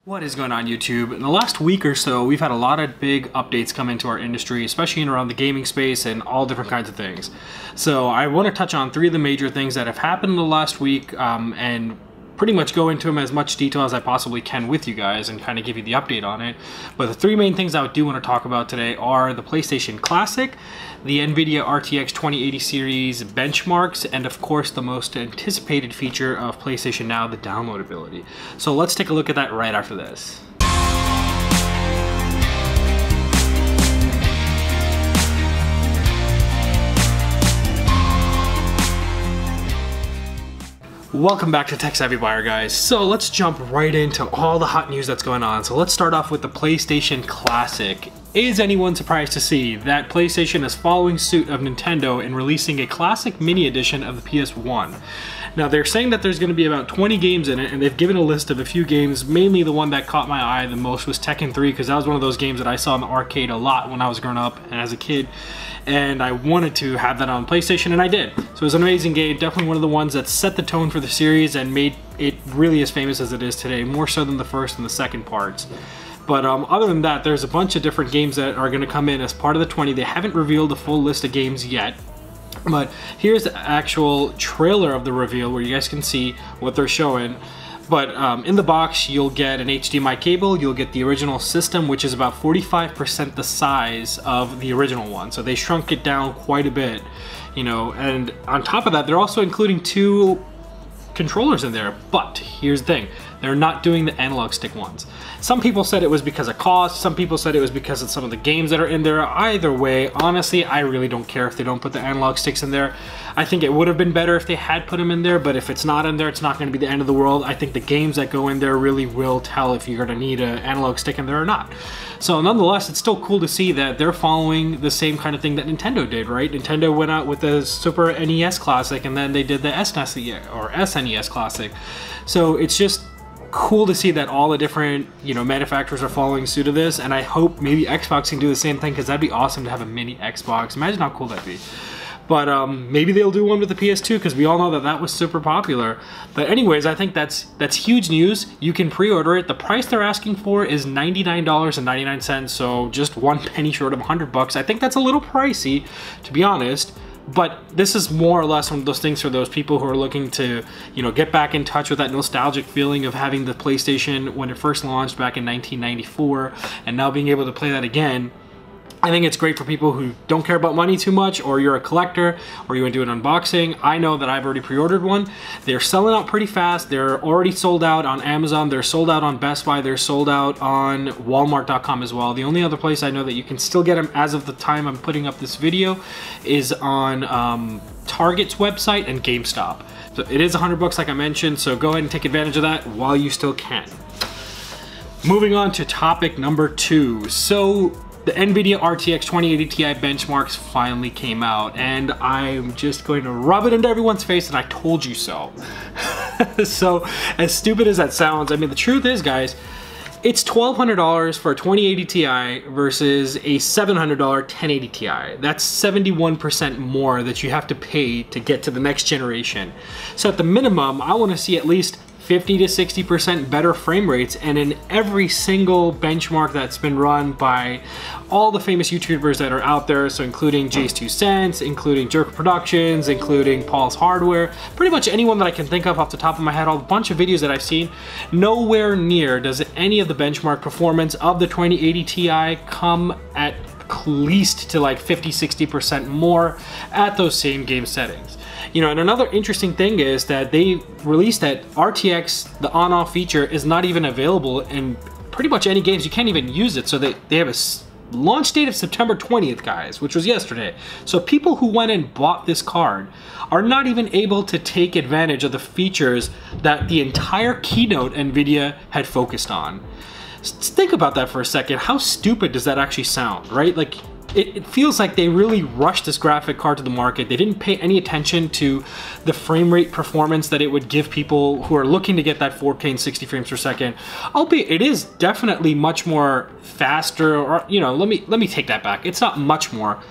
What is going on YouTube? In the last week or so, we've had a lot of big updates come into our industry, especially in around the gaming space and all different kinds of things. So I want to touch on three of the major things that have happened in the last week and pretty much go into them as much detail as I possibly can with you guys and kind of give you the update on it. But the three main things I do want to talk about today are the PlayStation Classic, the Nvidia RTX 2080 series benchmarks, and of course the most anticipated feature of PlayStation Now, the downloadability. So let's take a look at that right after this. Welcome back to Tech Savvy Buyer, guys. So let's jump right into all the hot news that's going on. So let's start off with the PlayStation Classic. Is anyone surprised to see that PlayStation is following suit of Nintendo in releasing a Classic Mini Edition of the PS1? Now they're saying that there's going to be about 20 games in it, and they've given a list of a few games. Mainly the one that caught my eye the most was Tekken 3, because that was one of those games that I saw in the arcade a lot when I was growing up and as a kid, and I wanted to have that on PlayStation, and I did. So it was an amazing game, definitely one of the ones that set the tone for the series and made it really as famous as it is today, more so than the first and the second parts. But other than that, there's a bunch of different games that are going to come in as part of the 20. They haven't revealed a full list of games yet. But here's the actual trailer of the reveal where you guys can see what they're showing. But in the box, you'll get an HDMI cable, you'll get the original system, which is about 45% the size of the original one. So they shrunk it down quite a bit, you know, and on top of that, they're also including two controllers in there. But here's the thing, they're not doing the analog stick ones. Some people said it was because of cost, some people said it was because of some of the games that are in there. Either way, honestly, I really don't care if they don't put the analog sticks in there. I think it would have been better if they had put them in there, but if it's not in there, it's not going to be the end of the world. I think the games that go in there really will tell if you're going to need an analog stick in there or not. So nonetheless, it's still cool to see that they're following the same kind of thing that Nintendo did, right? Nintendo went out with the Super NES Classic, and then they did the SNES or SNES Classic. So it's just cool to see that all the different, you know, manufacturers are following suit of this, and I hope maybe Xbox can do the same thing, because that'd be awesome to have a mini Xbox. Imagine how cool that'd be. But maybe they'll do one with the PS2, because we all know that that was super popular. But anyways, I think that's huge news. You can pre-order it. The price they're asking for is $99.99, so just 1 penny short of $100. I think that's a little pricey, to be honest. But this is more or less one of those things for those people who are looking to, you know, get back in touch with that nostalgic feeling of having the PlayStation when it first launched back in 1994, and now being able to play that again. I think it's great for people who don't care about money too much, or you're a collector, or you want to do an unboxing. I know that I've already pre-ordered one. They're selling out pretty fast. They're already sold out on Amazon. They're sold out on Best Buy. They're sold out on Walmart.com as well. The only other place I know that you can still get them as of the time I'm putting up this video is on Target's website and GameStop. So it is $100 like I mentioned, so go ahead and take advantage of that while you still can. Moving on to topic number 2. So the Nvidia RTX 2080 Ti benchmarks finally came out, and I'm just going to rub it into everyone's face and I told you so. So as stupid as that sounds, I mean, the truth is, guys, it's $1,200 for a 2080 Ti versus a $700 1080 Ti. That's 71% more that you have to pay to get to the next generation. So at the minimum, I want to see at least 50 to 60% better frame rates, and in every single benchmark that's been run by all the famous YouTubers that are out there, so including Jayztwocents, including Jerk Productions, including Paul's Hardware, pretty much anyone that I can think of off the top of my head, a bunch of videos that I've seen, nowhere near does any of the benchmark performance of the 2080 Ti come at least to like 50-60% more at those same game settings. You know, and another interesting thing is that they released that RTX, the on-off feature, is not even available in pretty much any games. You can't even use it. So they have a launch date of September 20th, guys, which was yesterday. So people who went and bought this card are not even able to take advantage of the features that the entire keynote Nvidia had focused on. Think about that for a second. How stupid does that actually sound, right? Like, it feels like they really rushed this graphic card to the market. They didn't pay any attention to the frame rate performance that it would give people who are looking to get that 4K and 60 frames per second. Albeit it is definitely much more faster, or, you know, let me take that back. It's not much more.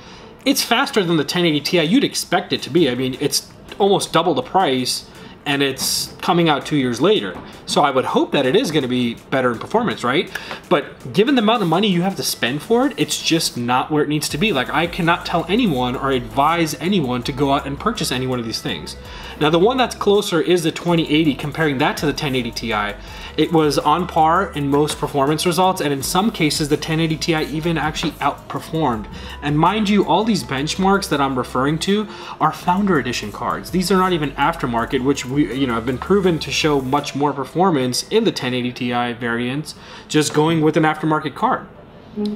It's faster than the 1080 Ti you'd expect it to be. I mean, it's almost double the price, and it's coming out 2 years later. So I would hope that it is going to be better in performance, right? But given the amount of money you have to spend for it, it's just not where it needs to be. Like, I cannot tell anyone or advise anyone to go out and purchase any one of these things. Now, the one that's closer is the 2080, comparing that to the 1080 Ti. It was on par in most performance results, and in some cases, the 1080 Ti even actually outperformed. And mind you, all these benchmarks that I'm referring to are Founder Edition cards. These are not even aftermarket, which have been proven to show much more performance in the 1080 Ti variants, just going with an aftermarket card.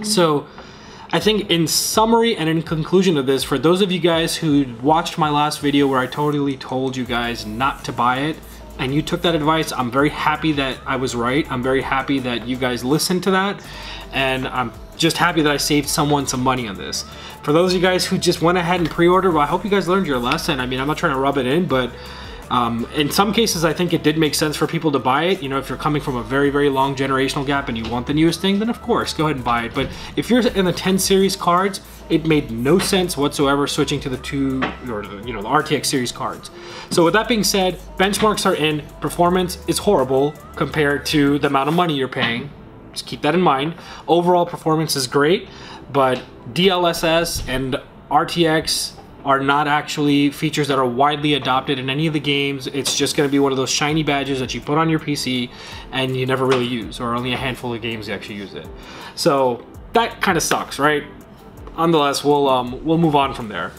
So I think in summary and in conclusion of this, for those of you guys who watched my last video where I totally told you guys not to buy it, and you took that advice, I'm very happy that I was right. I'm very happy that you guys listened to that, and I'm just happy that I saved someone some money on this. For those of you guys who just went ahead and pre-ordered, well, I hope you guys learned your lesson. I mean, I'm not trying to rub it in, but in some cases, I think it did make sense for people to buy it. You know, if you're coming from a very, very long generational gap and you want the newest thing, then of course, go ahead and buy it. But if you're in the 10 series cards, it made no sense whatsoever switching to the the RTX series cards. So with that being said, benchmarks are in. Performance is horrible compared to the amount of money you're paying. Just keep that in mind. Overall performance is great, but DLSS and RTX are not actually features that are widely adopted in any of the games. It's just going to be one of those shiny badges that you put on your PC and you never really use, or only a handful of games actually use it. So that kind of sucks, right? Nonetheless, we'll move on from there.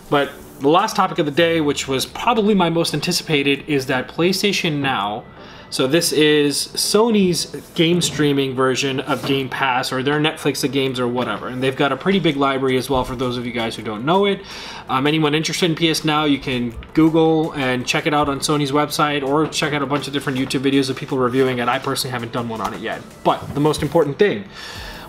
But the last topic of the day, which was probably my most anticipated, is that PlayStation Now. So this is Sony's game streaming version of Game Pass, or their Netflix of games or whatever. And they've got a pretty big library as well for those of you guys who don't know it. Anyone interested in PS Now, you can Google and check it out on Sony's website, or check out a bunch of different YouTube videos of people reviewing it. I personally haven't done one on it yet. But the most important thing,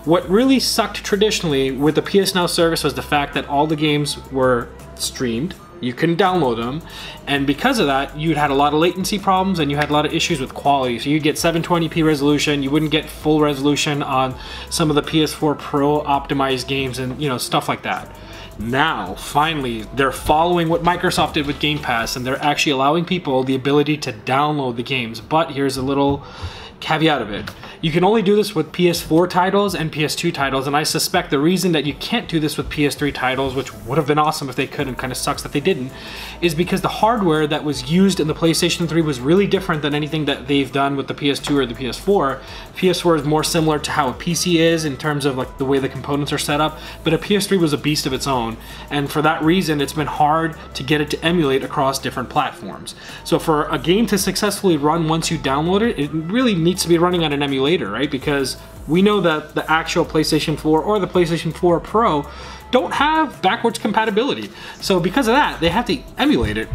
what really sucked traditionally with the PS Now service was the fact that all the games were streamed. You couldn't download them, and because of that, you'd had a lot of latency problems and you had a lot of issues with quality. So you'd get 720p resolution, you wouldn't get full resolution on some of the PS4 Pro optimized games and stuff like that. Now, finally, they're following what Microsoft did with Game Pass, and they're actually allowing people the ability to download the games. But here's a little caveat of it. You can only do this with PS4 titles and PS2 titles, and I suspect the reason that you can't do this with PS3 titles, which would have been awesome if they could and kind of sucks that they didn't, is because the hardware that was used in the PlayStation 3 was really different than anything that they've done with the PS2 or the PS4. PS4 is more similar to how a PC is in terms of like the way the components are set up, but a PS3 was a beast of its own, and for that reason it's been hard to get it to emulate across different platforms. So for a game to successfully run once you download it, it really needs to be running on an emulator, right? Because we know that the actual PlayStation 4 or the PlayStation 4 Pro don't have backwards compatibility. So because of that, they have to emulate it.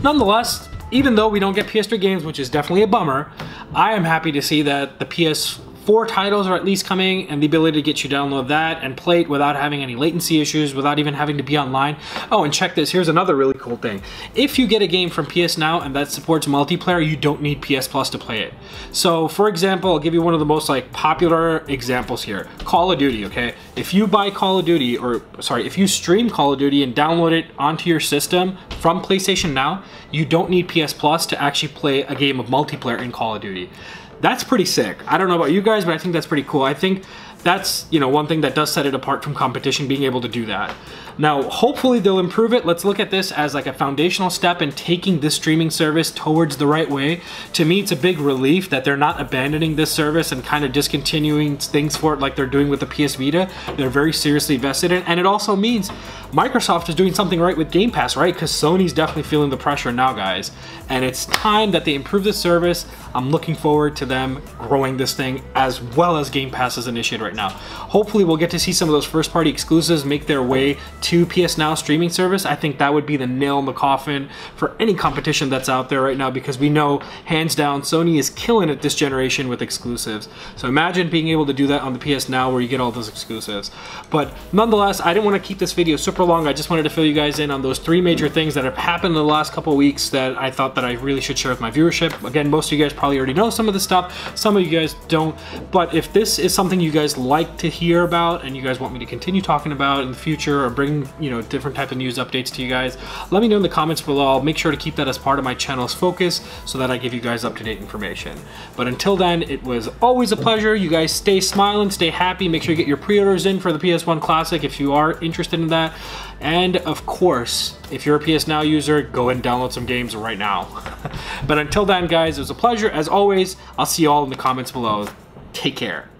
Nonetheless, even though we don't get PS3 games, which is definitely a bummer, I am happy to see that the PS4 titles are at least coming, and the ability to get you to download that and play it without having any latency issues, without even having to be online. Oh, and check this, here's another really cool thing. If you get a game from PS Now and that supports multiplayer, you don't need PS Plus to play it. So for example, I'll give you one of the most popular examples here. Call of Duty, okay? If you buy Call of Duty, if you stream Call of Duty and download it onto your system from PlayStation Now, you don't need PS Plus to actually play a game of multiplayer in Call of Duty. That's pretty sick. I don't know about you guys, but I think that's pretty cool. I think that's, one thing that does set it apart from competition, being able to do that. Now, hopefully they'll improve it. Let's look at this as like a foundational step in taking this streaming service towards the right way. To me, it's a big relief that they're not abandoning this service and kind of discontinuing things for it like they're doing with the PS Vita. They're very seriously vested in it. And it also means Microsoft is doing something right with Game Pass, right? Because Sony's definitely feeling the pressure now, guys. And it's time that they improve this service. I'm looking forward to them growing this thing as well as Game Pass as initiated right now. Hopefully we'll get to see some of those first-party exclusives make their way to PS Now streaming service. I think that would be the nail in the coffin for any competition that's out there right now, because we know, hands down, Sony is killing it this generation with exclusives. So imagine being able to do that on the PS Now where you get all those exclusives. But nonetheless, I didn't want to keep this video super long. I just wanted to fill you guys in on those 3 major things that have happened in the last couple of weeks that I thought that I really should share with my viewership. Again, most of you guys probably already know some of this stuff. Some of you guys don't. But if this is something you guys guys like to hear about and you guys want me to continue talking about in the future, or bring, you know, different type of news updates to you guys, let me know in the comments below. I'll make sure to keep that as part of my channel's focus so that I give you guys up-to-date information. But until then, it was always a pleasure. You guys stay smiling, stay happy. Make sure you get your pre-orders in for the PS1 Classic if you are interested in that. And of course, if you're a PS Now user, go ahead and download some games right now. But until then, guys, it was a pleasure. As always, I'll see you all in the comments below. Take care.